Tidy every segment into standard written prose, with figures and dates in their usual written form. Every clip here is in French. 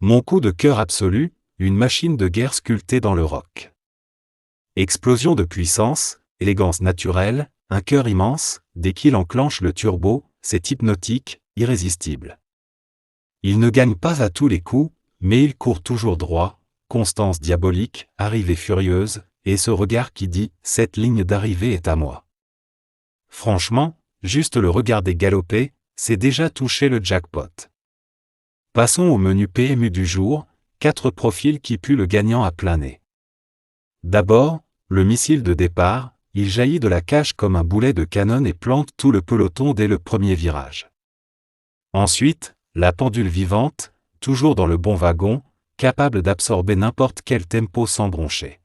Mon coup de cœur absolu, une machine de guerre sculptée dans le roc. Explosion de puissance, élégance naturelle, un cœur immense, dès qu'il enclenche le turbo, c'est hypnotique, irrésistible. Il ne gagne pas à tous les coups, mais il court toujours droit, constance diabolique, arrivée furieuse, et ce regard qui dit « cette ligne d'arrivée est à moi ». Franchement, juste le regarder galoper, c'est déjà toucher le jackpot. Passons au menu PMU du jour, 4 profils qui puent le gagnant à plein nez. D'abord, le missile de départ, il jaillit de la cage comme un boulet de canon et plante tout le peloton dès le premier virage. Ensuite, la pendule vivante, toujours dans le bon wagon, capable d'absorber n'importe quel tempo sans broncher.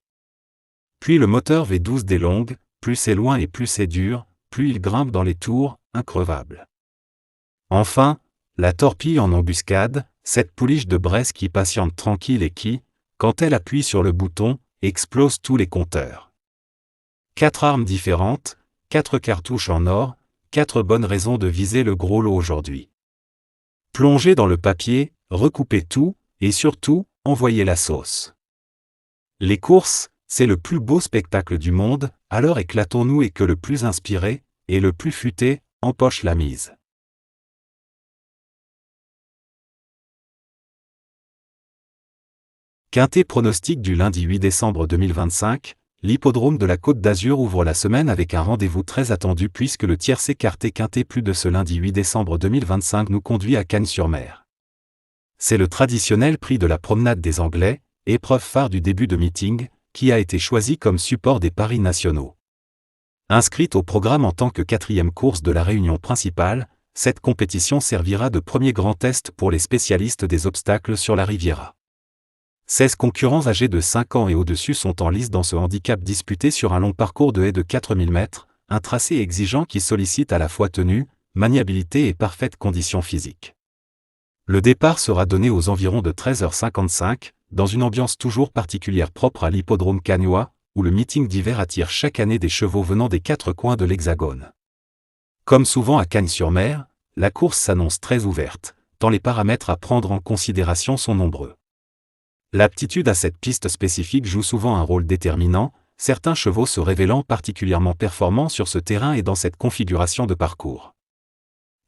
Puis le moteur V12 des longues, plus c'est loin et plus c'est dur, plus il grimpe dans les tours, increvable. Enfin, la torpille en embuscade, cette pouliche de Bresse qui patiente tranquille et qui, quand elle appuie sur le bouton, explose tous les compteurs. 4 armes différentes, 4 cartouches en or, 4 bonnes raisons de viser le gros lot aujourd'hui. Plongez dans le papier, recoupez tout, et surtout, envoyez la sauce. Les courses, c'est le plus beau spectacle du monde, alors éclatons-nous et que le plus inspiré, et le plus futé, empoche la mise. Quintet pronostic du lundi 8 décembre 2025, l'hippodrome de la Côte d'Azur ouvre la semaine avec un rendez-vous très attendu puisque le tiercé quarté quintet plus de ce lundi 8 décembre 2025 nous conduit à Cagnes-sur-Mer. C'est le traditionnel prix de la promenade des Anglais, épreuve phare du début de meeting, qui a été choisi comme support des paris nationaux. Inscrite au programme en tant que 4e course de la réunion principale, cette compétition servira de premier grand test pour les spécialistes des obstacles sur la Riviera. 16 concurrents âgés de 5 ans et au-dessus sont en lice dans ce handicap disputé sur un long parcours de haies de 4000 mètres, un tracé exigeant qui sollicite à la fois tenue, maniabilité et parfaite condition physique. Le départ sera donné aux environs de 13h55, dans une ambiance toujours particulière propre à l'hippodrome cagnois, où le meeting d'hiver attire chaque année des chevaux venant des 4 coins de l'Hexagone. Comme souvent à Cagnes-sur-Mer, la course s'annonce très ouverte, tant les paramètres à prendre en considération sont nombreux. L'aptitude à cette piste spécifique joue souvent un rôle déterminant, certains chevaux se révélant particulièrement performants sur ce terrain et dans cette configuration de parcours.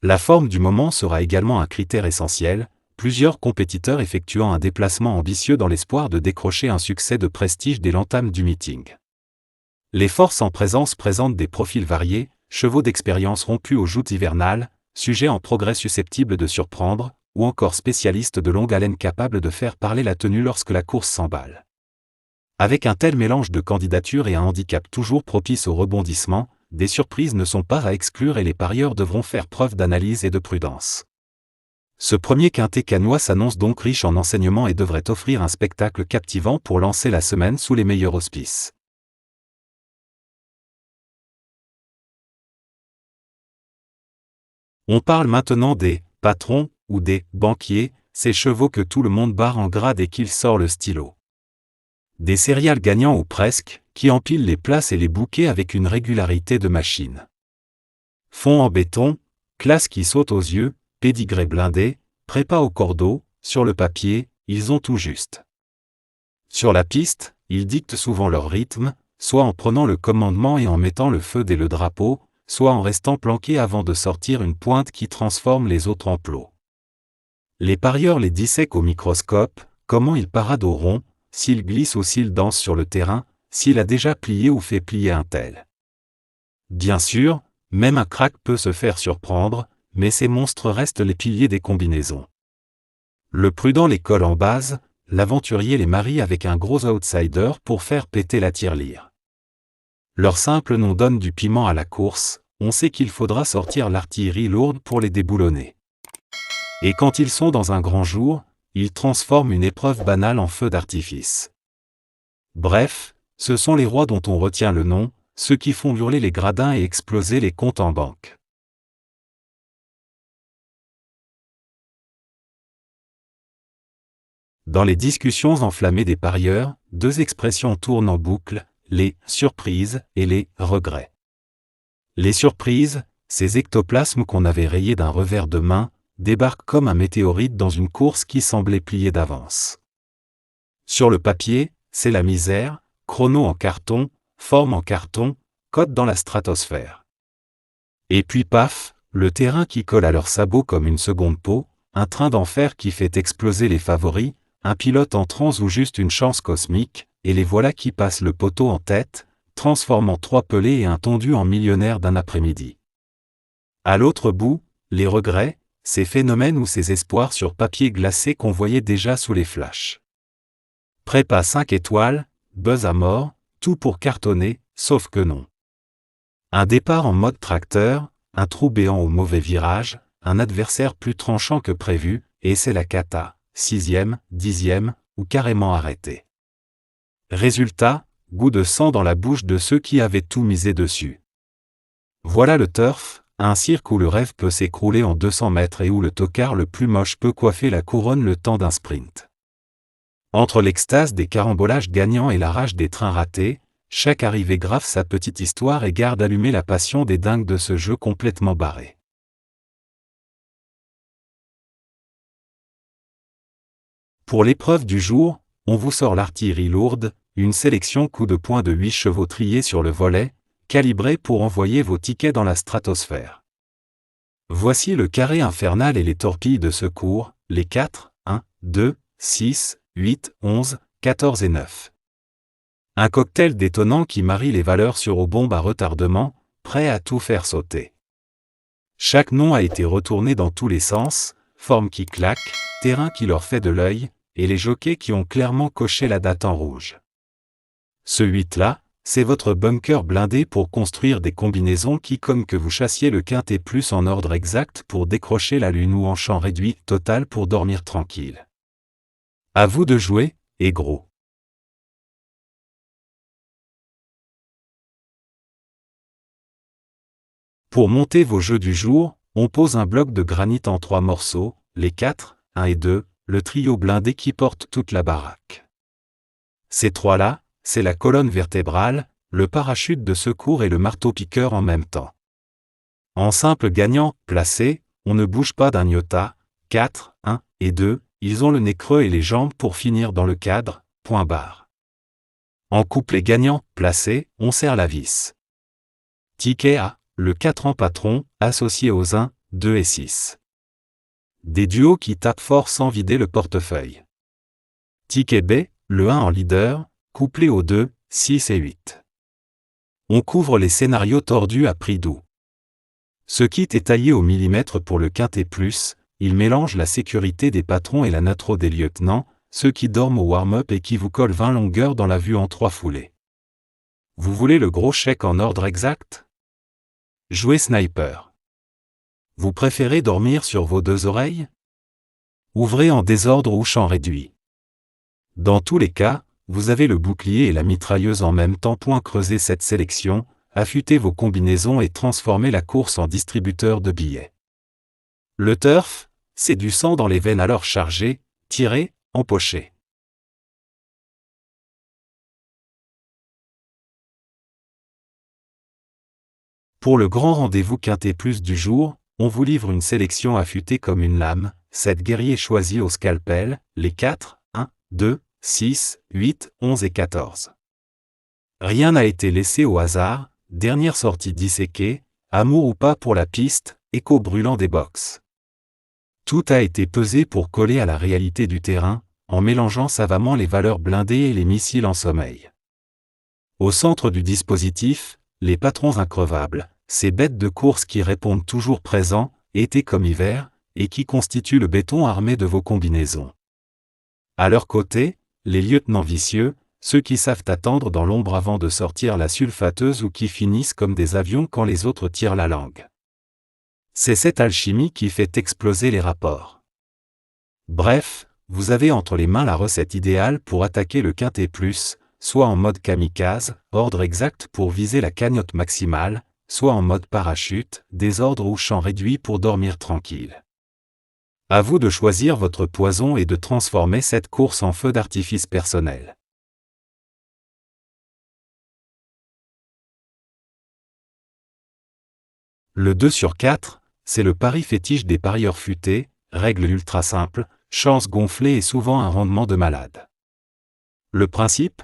La forme du moment sera également un critère essentiel, plusieurs compétiteurs effectuant un déplacement ambitieux dans l'espoir de décrocher un succès de prestige dès l'entame du meeting. Les forces en présence présentent des profils variés, chevaux d'expérience rompus aux joutes hivernales, sujets en progrès susceptibles de surprendre, ou encore spécialistes de longue haleine capables de faire parler la tenue lorsque la course s'emballe. Avec un tel mélange de candidatures et un handicap toujours propice au rebondissement, des surprises ne sont pas à exclure et les parieurs devront faire preuve d'analyse et de prudence. Ce premier quintet cagnois s'annonce donc riche en enseignements et devrait offrir un spectacle captivant pour lancer la semaine sous les meilleurs auspices. On parle maintenant des « patrons » ou des « banquiers », ces chevaux que tout le monde barre en gras dès qu'il sort le stylo. Des céréales gagnants ou presque, qui empilent les places et les bouquets avec une régularité de machine. Fond en béton, classe qui saute aux yeux, pédigré blindé, prépa au cordeau, sur le papier, ils ont tout juste. Sur la piste, ils dictent souvent leur rythme, soit en prenant le commandement et en mettant le feu dès le drapeau, soit en restant planqués avant de sortir une pointe qui transforme les autres en plots. Les parieurs les dissèquent au microscope, comment il parade au rond, s'il glisse ou s'il danse sur le terrain, s'il a déjà plié ou fait plier un tel. Bien sûr, même un crack peut se faire surprendre, mais ces monstres restent les piliers des combinaisons. Le prudent les colle en base, l'aventurier les marie avec un gros outsider pour faire péter la tirelire. Leur simple nom donne du piment à la course, on sait qu'il faudra sortir l'artillerie lourde pour les déboulonner. Et quand ils sont dans un grand jour, ils transforment une épreuve banale en feu d'artifice. Bref, ce sont les rois dont on retient le nom, ceux qui font hurler les gradins et exploser les comptes en banque. Dans les discussions enflammées des parieurs, 2 expressions tournent en boucle, les « surprises » et les « regrets ». Les surprises, ces ectoplasmes qu'on avait rayés d'un revers de main, débarque comme un météorite dans une course qui semblait pliée d'avance. Sur le papier, c'est la misère, chrono en carton, forme en carton, cote dans la stratosphère. Et puis paf, le terrain qui colle à leurs sabots comme une seconde peau, un train d'enfer qui fait exploser les favoris, un pilote en transe ou juste une chance cosmique, et les voilà qui passent le poteau en tête, transformant 3 pelés et un tondu en millionnaire d'un après-midi. À l'autre bout, les regrets, ces phénomènes ou ces espoirs sur papier glacé qu'on voyait déjà sous les flashs. Prépa 5 étoiles, buzz à mort, tout pour cartonner, sauf que non. Un départ en mode tracteur, un trou béant au mauvais virage, un adversaire plus tranchant que prévu, et c'est la cata, 6e, 10e, ou carrément arrêté. Résultat, goût de sang dans la bouche de ceux qui avaient tout misé dessus. Voilà le turf, un cirque où le rêve peut s'écrouler en 200 mètres et où le tocard le plus moche peut coiffer la couronne le temps d'un sprint. Entre l'extase des carambolages gagnants et la rage des trains ratés, chaque arrivée grave sa petite histoire et garde allumée la passion des dingues de ce jeu complètement barré. Pour l'épreuve du jour, on vous sort l'artillerie lourde, une sélection coup de poing de 8 chevaux triés sur le volet, calibrés pour envoyer vos tickets dans la stratosphère. Voici le carré infernal et les torpilles de secours, les 4, 1, 2, 6, 8, 11, 14 et 9. Un cocktail détonnant qui marie les valeurs sur aux bombes à retardement, prêt à tout faire sauter. Chaque nom a été retourné dans tous les sens, forme qui claque, terrain qui leur fait de l'œil, et les jockeys qui ont clairement coché la date en rouge. Ce 8-là, c'est votre bunker blindé pour construire des combinaisons qui comme que vous chassiez le quintet plus en ordre exact pour décrocher la lune ou en champ réduit total pour dormir tranquille. À vous de jouer, et gros. Pour monter vos jeux du jour, on pose un bloc de granit en 3 morceaux, les 4, 1 et 2, le trio blindé qui porte toute la baraque. Ces 3-là, c'est la colonne vertébrale, le parachute de secours et le marteau-piqueur en même temps. En simple gagnant, placé, on ne bouge pas d'un iota, 4, 1 et 2, ils ont le nez creux et les jambes pour finir dans le cadre, point barre. En couplet gagnant, placé, on serre la vis. Ticket A, le 4 en patron, associé aux 1, 2 et 6. Des duos qui tapent fort sans vider le portefeuille. Ticket B, le 1 en leader, couplé aux 2, 6 et 8. On couvre les scénarios tordus à prix doux. Ce kit est taillé au millimètre pour le quintet plus, il mélange la sécurité des patrons et la natro des lieutenants, ceux qui dorment au warm-up et qui vous collent 20 longueurs dans la vue en 3 foulées. Vous voulez le gros chèque en ordre exact? Jouez sniper. Vous préférez dormir sur vos 2 oreilles? Ouvrez en désordre ou champ réduit. Dans tous les cas, vous avez le bouclier et la mitrailleuse en même temps. Creusez cette sélection, affûtez vos combinaisons et transformez la course en distributeur de billets. Le turf, c'est du sang dans les veines alors chargé, tiré, empoché. Pour le grand rendez-vous quintet plus du jour, on vous livre une sélection affûtée comme une lame, 7 guerriers choisis au scalpel, les 4, 1, 2, 6, 8, 11 et 14. Rien n'a été laissé au hasard, dernière sortie disséquée, amour ou pas pour la piste, écho brûlant des box. Tout a été pesé pour coller à la réalité du terrain, en mélangeant savamment les valeurs blindées et les missiles en sommeil. Au centre du dispositif, les patrons increvables, ces bêtes de course qui répondent toujours présents, été comme hiver, et qui constituent le béton armé de vos combinaisons. À leur côté, les lieutenants vicieux, ceux qui savent attendre dans l'ombre avant de sortir la sulfateuse ou qui finissent comme des avions quand les autres tirent la langue. C'est cette alchimie qui fait exploser les rapports. Bref, vous avez entre les mains la recette idéale pour attaquer le quintet plus, soit en mode kamikaze, ordre exact pour viser la cagnotte maximale, soit en mode parachute, désordre ou champ réduit pour dormir tranquille. À vous de choisir votre poison et de transformer cette course en feu d'artifice personnel. Le 2 sur 4, c'est le pari fétiche des parieurs futés, règle ultra simple, chance gonflée et souvent un rendement de malade. Le principe ?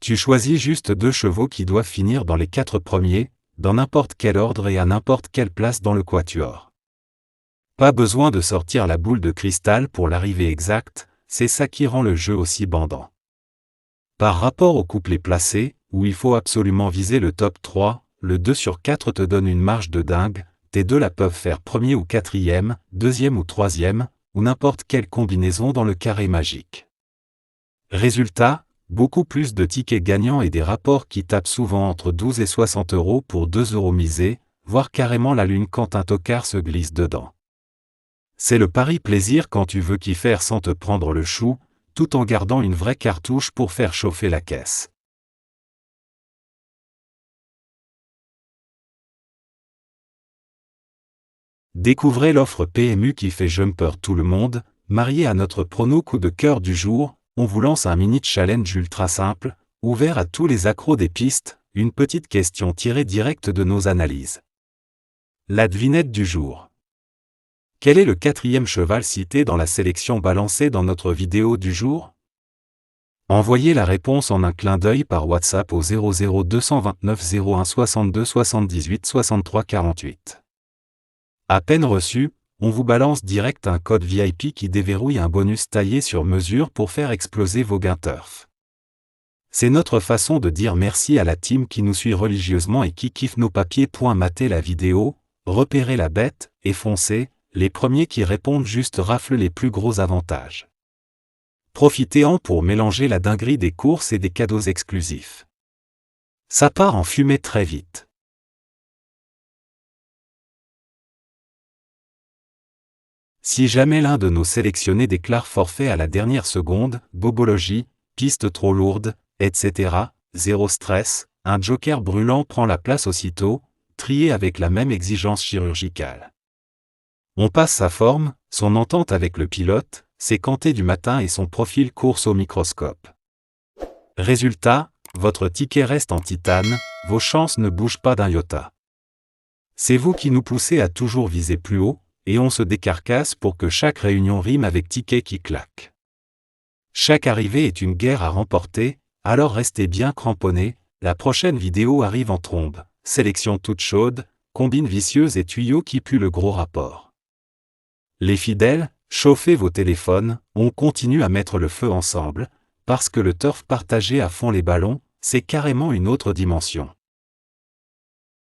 Tu choisis juste 2 chevaux qui doivent finir dans les 4 premiers, dans n'importe quel ordre et à n'importe quelle place dans le quatuor. Pas besoin de sortir la boule de cristal pour l'arrivée exacte, c'est ça qui rend le jeu aussi bandant. Par rapport au couplet placé, où il faut absolument viser le top 3, le 2 sur 4 te donne une marge de dingue, tes 2 la peuvent faire premier ou quatrième, deuxième ou troisième, ou n'importe quelle combinaison dans le carré magique. Résultat, beaucoup plus de tickets gagnants et des rapports qui tapent souvent entre 12 et 60 € pour 2 € misés, voire carrément la lune quand un tocard se glisse dedans. C'est le pari plaisir quand tu veux kiffer sans te prendre le chou, tout en gardant une vraie cartouche pour faire chauffer la caisse. Découvrez l'offre PMU qui fait jumper tout le monde, mariée à notre prono coup de cœur du jour. On vous lance un mini challenge ultra simple, ouvert à tous les accros des pistes, une petite question tirée direct de nos analyses. La devinette du jour. Quel est le 4e cheval cité dans la sélection balancée dans notre vidéo du jour ? Envoyez la réponse en un clin d'œil par WhatsApp au 00 229 01 62 78 63 48. À peine reçu, on vous balance direct un code VIP qui déverrouille un bonus taillé sur mesure pour faire exploser vos gains turf. C'est notre façon de dire merci à la team qui nous suit religieusement et qui kiffe nos papiers. Matez la vidéo, repérez la bête, et foncez, les premiers qui répondent juste raflent les plus gros avantages. Profitez-en pour mélanger la dinguerie des courses et des cadeaux exclusifs. Ça part en fumée très vite. Si jamais l'un de nos sélectionnés déclare forfait à la dernière seconde, bobologie, piste trop lourde, etc., zéro stress, un joker brûlant prend la place aussitôt, trié avec la même exigence chirurgicale. On passe sa forme, son entente avec le pilote, ses quanttés du matin et son profil course au microscope. Résultat, votre ticket reste en titane, vos chances ne bougent pas d'un iota. C'est vous qui nous poussez à toujours viser plus haut, et on se décarcasse pour que chaque réunion rime avec ticket qui claque. Chaque arrivée est une guerre à remporter, alors restez bien cramponnés, la prochaine vidéo arrive en trombe, sélection toute chaude, combine vicieuse et tuyaux qui puent le gros rapport. Les fidèles, chauffez vos téléphones, on continue à mettre le feu ensemble, parce que le turf partagé à fond les ballons, c'est carrément une autre dimension.